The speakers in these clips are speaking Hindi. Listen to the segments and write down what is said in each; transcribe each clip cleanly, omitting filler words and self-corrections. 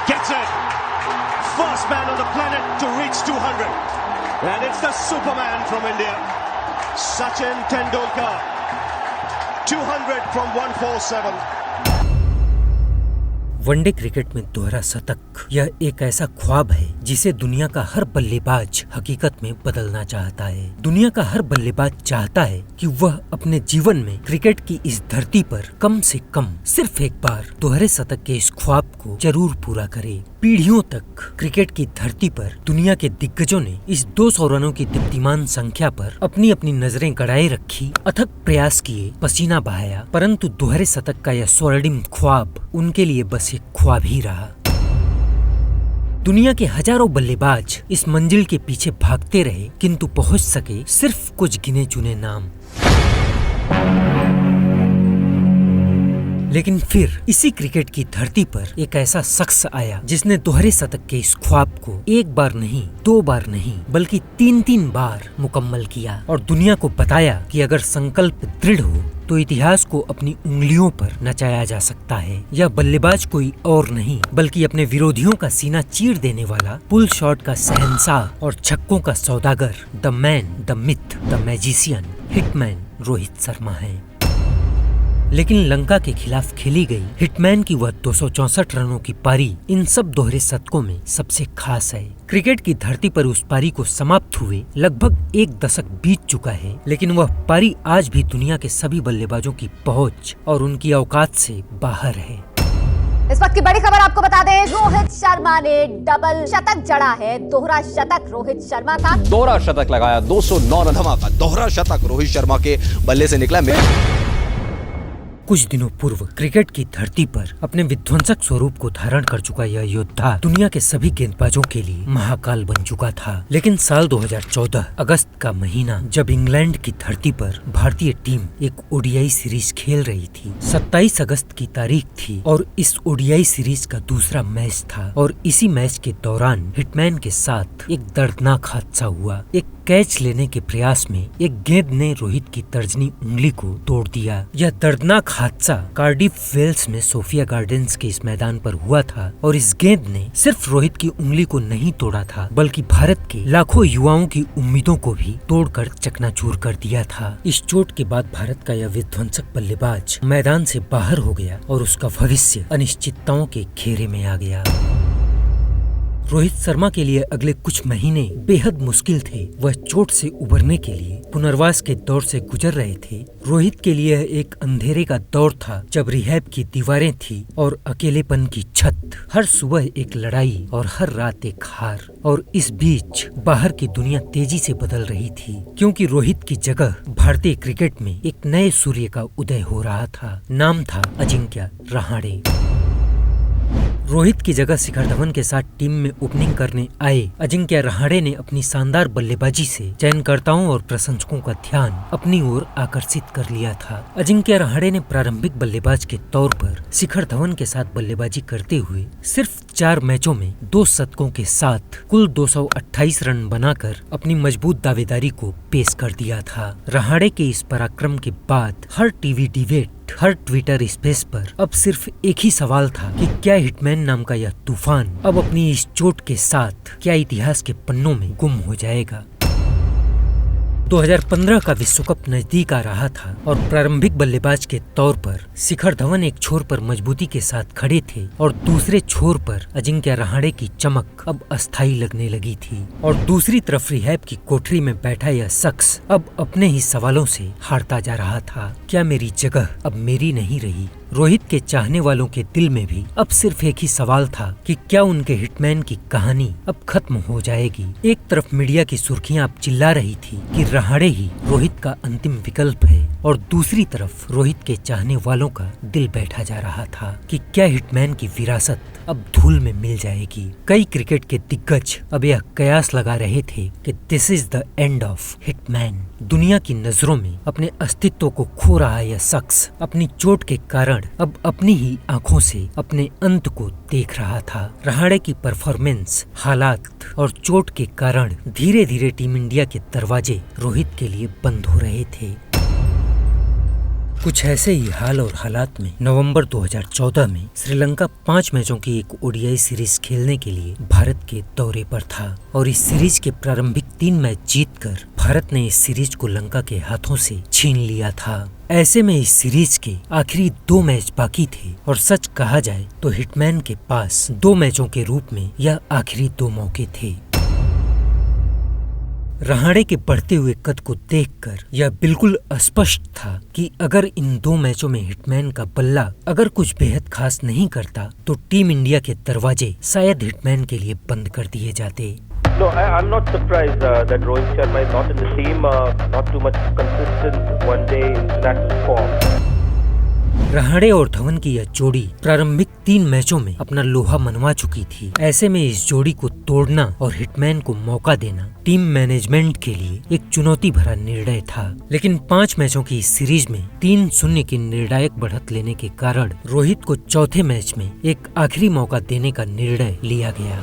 Gets it. First man on the planet to reach 200. And it's the Superman from India, Sachin Tendulkar. 200 from 147. One day cricket में दोहरा शतक यह एक ऐसा ख्वाब है जिसे दुनिया का हर बल्लेबाज हकीकत में बदलना चाहता है। दुनिया का हर बल्लेबाज चाहता है कि वह अपने जीवन में क्रिकेट की इस धरती पर कम से कम सिर्फ एक बार दोहरे शतक के इस ख्वाब को जरूर पूरा करे। पीढ़ियों तक क्रिकेट की धरती पर दुनिया के दिग्गजों ने इस 200 रनों की दीप्तिमान संख्या पर अपनी अपनी नजरें गड़ाए रखी, अथक प्रयास किए, पसीना बहाया, परंतु दोहरे शतक का यह स्वर्णिम ख्वाब उनके लिए बस एक ख्वाब ही रहा। दुनिया के हजारों बल्लेबाज इस मंजिल के पीछे भागते रहे, किंतु पहुंच सके सिर्फ कुछ गिने चुने नाम। लेकिन फिर इसी क्रिकेट की धरती पर एक ऐसा शख्स आया जिसने दोहरे शतक के इस ख्वाब को एक बार नहीं, 2 बार नहीं, बल्कि 3 बार मुकम्मल किया और दुनिया को बताया कि अगर संकल्प दृढ़ हो तो इतिहास को अपनी उंगलियों पर नचाया जा सकता है। यह बल्लेबाज कोई और नहीं बल्कि अपने विरोधियों का सीना चीर देने वाला, पुल शॉट का शहंशाह और छक्कों का सौदागर, the man, the myth, the magician, hitman Rohit Sharma है। लेकिन लंका के खिलाफ खेली गई हिटमैन की वह 264 रनों की पारी इन सब दोहरे शतकों में सबसे खास है। क्रिकेट की धरती पर उस पारी को समाप्त हुए लगभग 1 दशक बीत चुका है, लेकिन वह पारी आज भी दुनिया के सभी बल्लेबाजों की पहुंच और उनकी औकात से बाहर है। इस वक्त की बड़ी खबर आपको बता दें, रोहित शर्मा ने डबल शतक जड़ा है। दोहरा शतक रोहित शर्मा का दोहरा शतक लगाया, 209 रन धमाका, दोहरा शतक रोहित शर्मा के बल्ले से निकला। कुछ दिनों पूर्व क्रिकेट की धरती पर अपने विध्वंसक स्वरूप को धारण कर चुका यह योद्धा दुनिया के सभी गेंदबाजों के लिए महाकाल बन चुका था। लेकिन साल 2014 अगस्त का महीना जब इंग्लैंड की धरती पर भारतीय टीम एक ओडीआई सीरीज खेल रही थी, 27 अगस्त की तारीख थी और इस ओडीआई सीरीज का दूसरा मैच था और इसी मैच के दौरान हिटमैन के साथ एक दर्दनाक हादसा हुआ। एक कैच लेने के प्रयास में एक गेंद ने रोहित की तर्जनी उंगली को तोड़ दिया। यह दर्दनाक हादसा कार्डिफ वेल्स में सोफिया गार्डन्स के इस मैदान पर हुआ था और इस गेंद ने सिर्फ रोहित की उंगली को नहीं तोड़ा था बल्कि भारत के लाखों युवाओं की उम्मीदों को भी तोड़कर चकनाचूर कर दिया था। इस चोट के बाद भारत का यह विध्वंसक बल्लेबाज मैदान से बाहर हो गया और उसका भविष्य अनिश्चितताओं के घेरे में आ गया। रोहित शर्मा के लिए अगले कुछ महीने बेहद मुश्किल थे। वह चोट से उबरने के लिए पुनर्वास के दौर से गुजर रहे थे। रोहित के लिए एक अंधेरे का दौर था जब रिहैब की दीवारें थी और अकेलेपन की छत। हर सुबह एक लड़ाई और हर रात एक हार। और इस बीच बाहर की दुनिया तेजी से बदल रही थी, क्योंकि रोहित की जगह भारतीय क्रिकेट में एक नए सूर्य का उदय हो रहा था। नाम था अजिंक्य रहाणे। रोहित की जगह शिखर धवन के साथ टीम में ओपनिंग करने आए अजिंक्य रहाणे ने अपनी शानदार बल्लेबाजी से चयनकर्ताओं और प्रशंसकों का ध्यान अपनी ओर आकर्षित कर लिया था। अजिंक्य रहाणे ने प्रारंभिक बल्लेबाज के तौर पर शिखर धवन के साथ बल्लेबाजी करते हुए सिर्फ 4 मैचों में 2 शतकों के साथ कुल 228 रन बनाकर अपनी मजबूत दावेदारी को पेश कर दिया था। रहाणे के इस पराक्रम के बाद हर टीवी डिबेट, हर ट्विटर स्पेस पर अब सिर्फ एक ही सवाल था कि क्या हिटमैन नाम का यह तूफान अब अपनी इस चोट के साथ क्या इतिहास के पन्नों में गुम हो जाएगा। 2015 का विश्व कप नजदीक आ रहा था और प्रारंभिक बल्लेबाज के तौर पर शिखर धवन एक छोर पर मजबूती के साथ खड़े थे और दूसरे छोर पर अजिंक्य रहाणे की चमक अब अस्थायी लगने लगी थी। और दूसरी तरफ रिहैब की कोठरी में बैठा यह शख्स अब अपने ही सवालों से हारता जा रहा था। क्या मेरी जगह अब मेरी नहीं रही? रोहित के चाहने वालों के दिल में भी अब सिर्फ एक ही सवाल था कि क्या उनके हिटमैन की कहानी अब खत्म हो जाएगी। एक तरफ मीडिया की सुर्खियां अब चिल्ला रही थी कि रहाणे ही रोहित का अंतिम विकल्प है और दूसरी तरफ रोहित के चाहने वालों का दिल बैठा जा रहा था कि क्या हिटमैन की विरासत अब धूल में मिल जाएगी। कई क्रिकेट के दिग्गज अब यह कयास लगा रहे थे कि this is the end of hitman. दुनिया की नजरों में अपने अस्तित्व को खो रहा यह शख्स अपनी चोट के कारण अब अपनी ही आंखों से अपने अंत को देख रहा था। रहाणे की परफॉर्मेंस, हालात और चोट के कारण धीरे धीरे टीम इंडिया के दरवाजे रोहित के लिए बंद हो रहे थे। कुछ ऐसे ही हाल और हालात में नवंबर 2014 में श्रीलंका 5 मैचों की एक ओडीआई सीरीज खेलने के लिए भारत के दौरे पर था और इस सीरीज के प्रारंभिक 3 मैच जीतकर भारत ने इस सीरीज को लंका के हाथों से छीन लिया था। ऐसे में इस सीरीज के आखिरी 2 मैच बाकी थे और सच कहा जाए तो हिटमैन के पास 2 मैचों के रूप में यह आखिरी 2 मौके थे। रहाणे के बढ़ते हुए कद को देखकर यह बिल्कुल स्पष्ट था कि अगर इन 2 मैचों में हिटमैन का बल्ला अगर कुछ बेहद खास नहीं करता तो टीम इंडिया के दरवाजे शायद हिटमैन के लिए बंद कर दिए जाते। No, I'm not surprised that Rohit Sharma is not in the team. Not too much consistent one-day international form. Rahane और धवन की यह जोड़ी प्रारंभिक 3 मैचों में अपना लोहा मनवा चुकी थी। ऐसे में इस जोड़ी को तोड़ना और हिटमैन को मौका देना टीम मैनेजमेंट के लिए एक चुनौती भरा निर्णय था। लेकिन 5 मैचों की इस सीरीज में 3-0 की निर्णायक बढ़त लेने के कारण रोहित को चौथे मैच में एक आखिरी मौका देने का निर्णय लिया गया।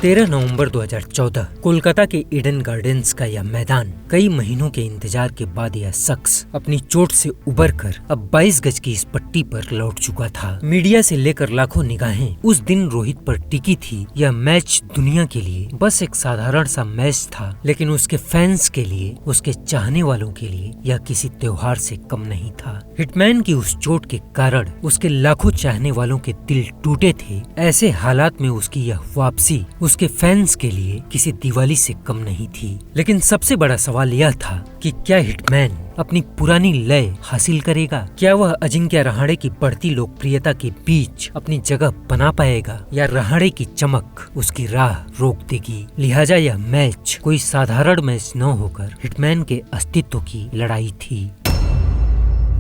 13 नवंबर 2014 कोलकाता के ईडन गार्डन्स का यह मैदान कई महीनों के इंतजार के बाद यह शख्स अपनी चोट से उबरकर अब 22 गज की इस पट्टी पर लौट चुका था। मीडिया से लेकर लाखों निगाहें उस दिन रोहित पर टिकी थी। यह मैच दुनिया के लिए बस एक साधारण सा मैच था, लेकिन उसके फैंस के लिए, उसके चाहने वालों के लिए यह किसी त्योहार से कम नहीं था। हिटमैन की उस चोट के कारण उसके लाखों चाहने वालों के दिल टूटे थे। ऐसे हालात में उसकी यह वापसी उसके फैंस के लिए किसी दिवाली से कम नहीं थी। लेकिन सबसे बड़ा सवाल यह था कि क्या हिटमैन अपनी पुरानी लय हासिल करेगा? क्या वह अजिंक्य रहाणे की बढ़ती लोकप्रियता के बीच अपनी जगह बना पाएगा या रहाणे की चमक उसकी राह रोक देगी? लिहाजा यह मैच कोई साधारण मैच न होकर हिटमैन के अस्तित्व की लड़ाई थी।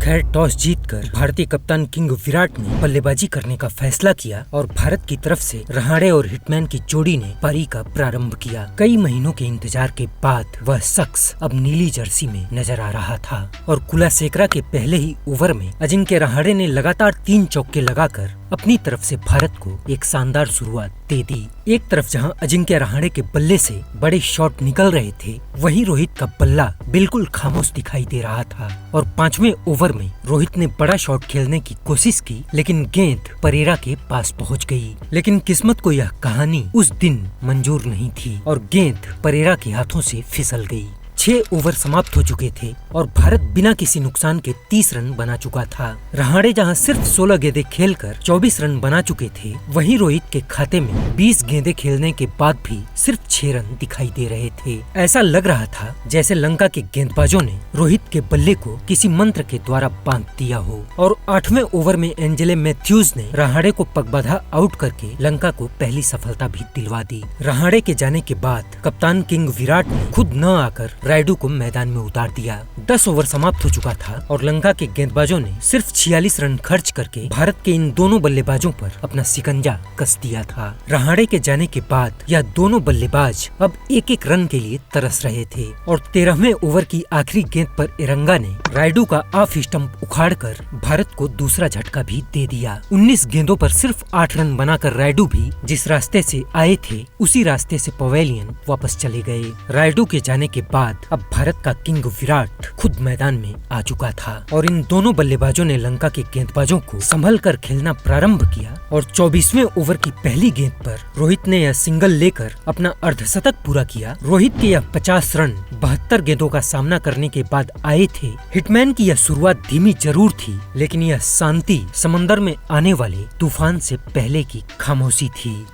खैर, टॉस जीतकर भारतीय कप्तान किंग विराट ने बल्लेबाजी करने का फैसला किया और भारत की तरफ से रहाणे और हिटमैन की जोड़ी ने पारी का प्रारंभ किया। कई महीनों के इंतजार के बाद वह शख्स अब नीली जर्सी में नजर आ रहा था और कुलाशेखरा के पहले ही ओवर में अजिंक्य रहाणे ने लगातार 3 चौके लगाकर अपनी तरफ से भारत को एक शानदार शुरुआत दे दी। एक तरफ जहां अजिंक्य रहाणे के बल्ले से बड़े शॉट निकल रहे थे, वहीं रोहित का बल्ला बिल्कुल खामोश दिखाई दे रहा था और 5वें ओवर में रोहित ने बड़ा शॉट खेलने की कोशिश की, लेकिन गेंद परेरा के पास पहुंच गई। लेकिन किस्मत को यह कहानी उस दिन मंजूर नहीं थी और गेंद परेरा के हाथों से फिसल गई। 6 ओवर समाप्त हो चुके थे और भारत बिना किसी नुकसान के 30 रन बना चुका था। रहाणे जहां सिर्फ 16 गेंदें खेलकर 24 रन बना चुके थे, वहीं रोहित के खाते में 20 गेंदें खेलने के बाद भी सिर्फ 6 रन दिखाई दे रहे थे। ऐसा लग रहा था जैसे लंका के गेंदबाजों ने रोहित के बल्ले को किसी मंत्र के द्वारा बांध दिया हो। और 8वें ओवर में एंजेले मैथ्यूज ने रहाणे को पगबाधा आउट करके लंका को पहली सफलता भी दिलवा दी। रहाणे के जाने के बाद कप्तान किंग विराट ने खुद न आकर रायडू को मैदान में उतार दिया। 10 ओवर समाप्त हो चुका था और लंका के गेंदबाजों ने सिर्फ 46 रन खर्च करके भारत के इन दोनों बल्लेबाजों पर अपना शिकंजा कस दिया था। रहाणे के जाने के बाद यह दोनों बल्लेबाज अब 1-1 रन के लिए तरस रहे थे और 13वें ओवर की आखिरी गेंद पर इरंगा ने रायडू का ऑफ स्टंप उखाड़कर भारत को दूसरा झटका भी दे दिया। 19 गेंदों पर सिर्फ 8 रन बनाकर रायडू भी जिस रास्ते से आए थे उसी रास्ते से पवेलियन वापस चले गए। रायडू के जाने के बाद अब भारत का किंग विराट खुद मैदान में आ चुका था और इन दोनों बल्लेबाजों ने लंका के गेंदबाजों को संभल कर खेलना प्रारंभ किया और 24वें ओवर की पहली गेंद पर रोहित ने यह सिंगल लेकर अपना अर्धशतक पूरा किया। रोहित के यह 50 रन 72 गेंदों का सामना करने के बाद आए थे। हिटमैन की यह शुरुआत धीमी जरूर थी, लेकिन यह शांति समंदर में आने वाले तूफान से पहले की खामोशी थी।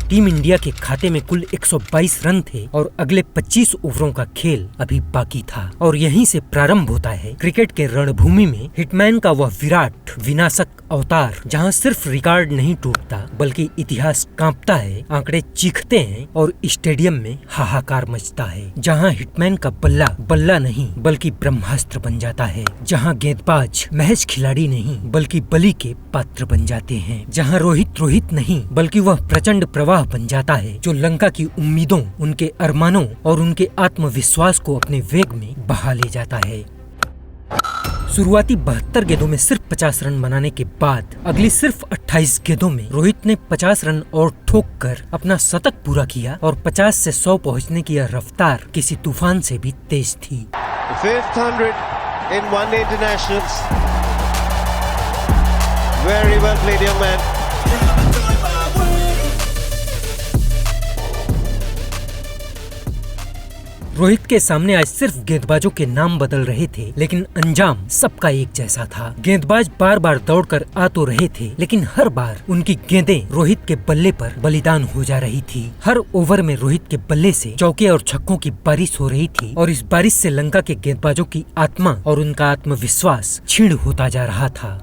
टीम इंडिया के खाते में कुल 122 रन थे और अगले 25 ओवरों का खेल अभी बाकी था और यहीं से प्रारंभ होता है क्रिकेट के रणभूमि में हिटमैन का वह विराट विनाशक अवतार, जहां सिर्फ रिकॉर्ड नहीं टूटता बल्कि इतिहास कांपता है, आंकड़े चीखते हैं और स्टेडियम में हाहाकार मचता है। जहां हिटमैन का बल्ला बल्ला नहीं बल्कि ब्रह्मास्त्र बन जाता है, जहां गेंदबाज महज खिलाड़ी नहीं बल्कि बलि के पात्र बन जाते हैं, जहां रोहित नहीं बल्कि वह प्रचंड प्रवाह बन जाता है जो लंका की उम्मीदों, उनके अरमानों और उनके आत्मविश्वास को अपने वेग में बहा ले जाता है। शुरुआती 72 गेंदों में सिर्फ 50 रन बनाने के बाद अगली सिर्फ 28 गेंदों में रोहित ने 50 रन और ठोक कर अपना शतक पूरा किया और 50 से 100 पहुंचने की यह रफ्तार किसी तूफान से भी तेज थी। Fifth 100 in one day internationals. Very well played, young man. Rohit के सामने आज सिर्फ गेंदबाजों के नाम बदल रहे थे, लेकिन अंजाम सबका एक जैसा था। गेंदबाज बार बार दौड़कर आ तो रहे थे, लेकिन हर बार उनकी गेंदें रोहित के बल्ले पर बलिदान हो जा रही थी। हर ओवर में रोहित के बल्ले से चौके और छक्कों की बारिश हो रही थी और इस बारिश से लंका के गेंदबाजों की आत्मा और उनका आत्मविश्वास क्षीण होता जा रहा था।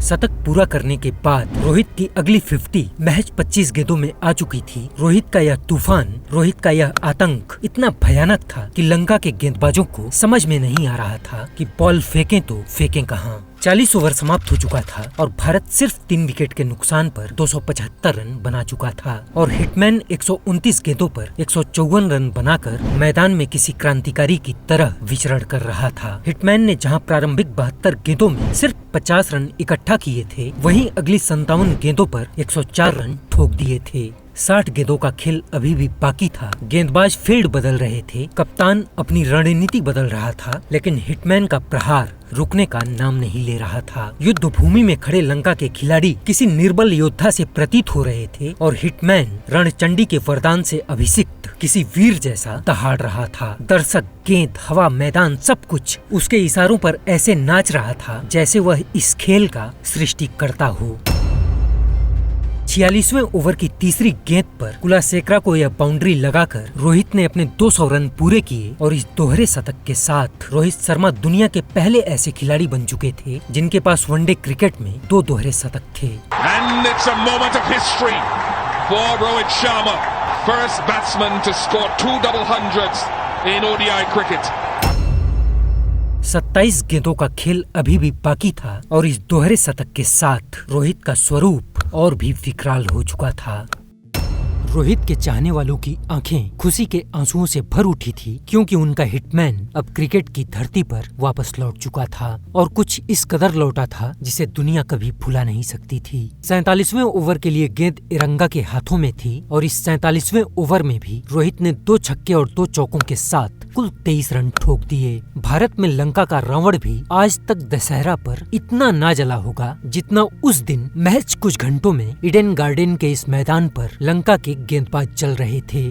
शतक पूरा करने के बाद रोहित की अगली 50 महज 25 गेंदों में आ चुकी थी। रोहित का यह तूफान, रोहित का यह आतंक इतना भयानक था कि लंका के गेंदबाजों को समझ में नहीं आ रहा था कि बॉल फेंकें तो फेंकें कहां। 40 ओवर समाप्त हो चुका था और भारत सिर्फ 3 विकेट के नुकसान पर 275 रन बना चुका था और हिटमैन 129 गेंदों पर 154 रन बनाकर मैदान में किसी क्रांतिकारी की तरह विचरण कर रहा था। हिटमैन ने जहां प्रारंभिक 72 गेंदों में सिर्फ 50 रन इकट्ठा किए थे, वहीं अगली 57 गेंदों पर 104 रन ठोक दिए थे। 60 गेंदों का खेल अभी भी बाकी था। गेंदबाज फील्ड बदल रहे थे, कप्तान अपनी रणनीति बदल रहा था, लेकिन हिटमैन का प्रहार रुकने का नाम नहीं ले रहा था। युद्ध भूमि में खड़े लंका के खिलाड़ी किसी निर्बल योद्धा से प्रतीत हो रहे थे और हिटमैन रणचंडी के वरदान से अभिषिक्त किसी वीर जैसा दहाड़ रहा था। दर्शक, गेंद, हवा, मैदान सब कुछ उसके इशारों पर ऐसे नाच रहा था जैसे वह इस खेल का सृष्टिकर्ता हो। 46वें ओवर की तीसरी गेंद पर कुलासेकरा को यह बाउंड्री लगाकर रोहित ने अपने 200 रन पूरे किए और इस दोहरे शतक के साथ रोहित शर्मा दुनिया के पहले ऐसे खिलाड़ी बन चुके थे जिनके पास वनडे क्रिकेट में 2 दोहरे शतक थे। And it's a moment of history for Rohit Sharma, first batsman to score 2 double hundreds in ODI cricket. 27 गेंदों का खेल अभी भी बाकी था और इस दोहरे शतक के साथ रोहित का स्वरूप और भी विकराल हो चुका था। रोहित के चाहने वालों की आंखें खुशी के आंसुओं से भर उठी थी, क्योंकि उनका हिटमैन अब क्रिकेट की धरती पर वापस लौट चुका था और कुछ इस कदर लौटा था जिसे दुनिया कभी भुला नहीं सकती थी। 47वें ओवर के लिए गेंद इरंगा के हाथों में थी और इस 47वें ओवर में भी रोहित ने 2 छक्के और 2 चौकों के साथ कुल 23 रन ठोक दिए। भारत में लंका का रावण भी आज तक दशहरा पर इतना ना जला होगा जितना उस दिन महज कुछ घंटों में ईडन गार्डन के इस मैदान पर लंका के गेंदबाज चल रहे थे।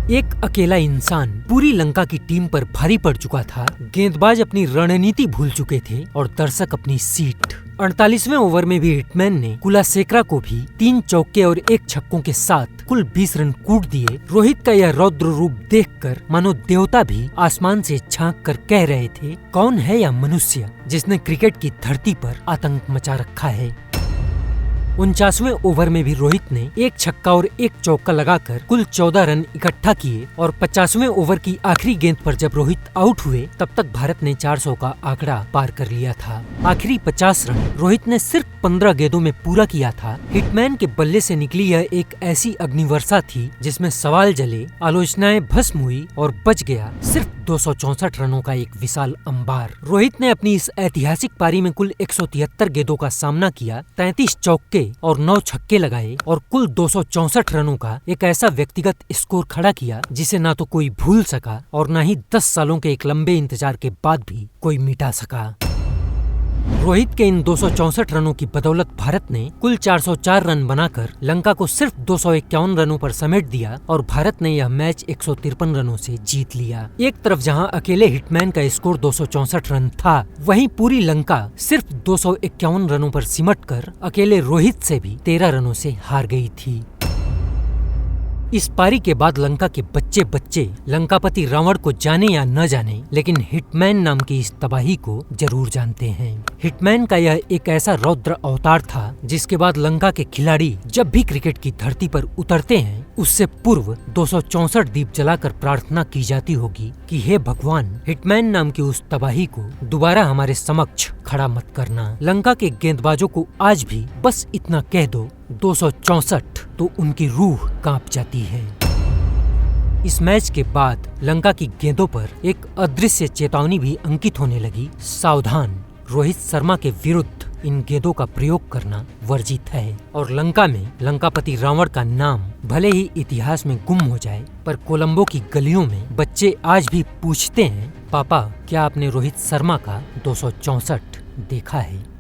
एक अकेला इंसान पूरी लंका की टीम पर भारी पड़ चुका था। गेंदबाज अपनी रणनीति भूल चुके थे और दर्शक अपनी सीट। 48वें ओवर में भी हिटमैन ने कुलासेकरा को भी 3 चौके और 1 छक्कों के साथ कुल 20 रन कूट दिए। रोहित का यह रौद्र रूप देखकर मानो देवता भी आसमान से झांक कर कह रहे थे, कौन है यह मनुष्य जिसने क्रिकेट की धरती पर आतंक मचा रखा है। 49वें ओवर में भी रोहित ने 1 छक्का और 1 चौका लगाकर कुल 14 रन इकट्ठा किए और 50वें ओवर की आखिरी गेंद पर जब रोहित आउट हुए तब तक भारत ने 400 का आंकड़ा पार कर लिया था। आखिरी 50 रन रोहित ने सिर्फ 15 गेंदों में पूरा किया था। हिटमैन के बल्ले से निकली यह एक ऐसी अग्निवर्षा थी जिसमें सवाल जले, आलोचनाएं भस्म हुई और बच गया सिर्फ 264 रनों का एक विशाल अंबार। रोहित ने अपनी इस ऐतिहासिक पारी में कुल 173 गेंदों का सामना किया, 33 चौके और 9 छक्के लगाए और कुल 264 रनों का एक ऐसा व्यक्तिगत स्कोर खड़ा किया जिसे ना तो कोई भूल सका और ना ही 10 सालों के एक लंबे इंतजार के बाद भी कोई मिटा सका। रोहित के इन 264 रनों की बदौलत भारत ने कुल 404 रन बनाकर लंका को सिर्फ 251 रनों पर समेट दिया और भारत ने यह मैच 153 रनों से जीत लिया। एक तरफ जहां अकेले हिटमैन का स्कोर 264 रन था, वहीं पूरी लंका सिर्फ 251 रनों पर सिमटकर अकेले रोहित से भी 13 रनों से हार गई थी। इस पारी के बाद लंका के बच्चे लंकापति रावण को जाने या न जाने, लेकिन हिटमैन नाम की इस तबाही को जरूर जानते हैं। हिटमैन का यह एक ऐसा रौद्र अवतार था जिसके बाद लंका के खिलाड़ी जब भी क्रिकेट की धरती पर उतरते हैं उससे पूर्व 264 दीप जलाकर प्रार्थना की जाती होगी कि हे भगवान, हिटमैन नाम की उस तबाही को दोबारा हमारे समक्ष खड़ा मत करना। लंका के गेंदबाजों को आज भी बस इतना कह दो 264 तो उनकी रूह कांप जाती है। इस मैच के बाद लंका की गेंदों पर एक अदृश्य चेतावनी भी अंकित होने लगी, सावधान, रोहित शर्मा के विरुद्ध इन गेंदों का प्रयोग करना वर्जित है। और लंका में लंकापति रावण का नाम भले ही इतिहास में गुम हो जाए, पर कोलंबो की गलियों में बच्चे आज भी पूछते हैं, पापा क्या आपने रोहित शर्मा का 264 देखा है?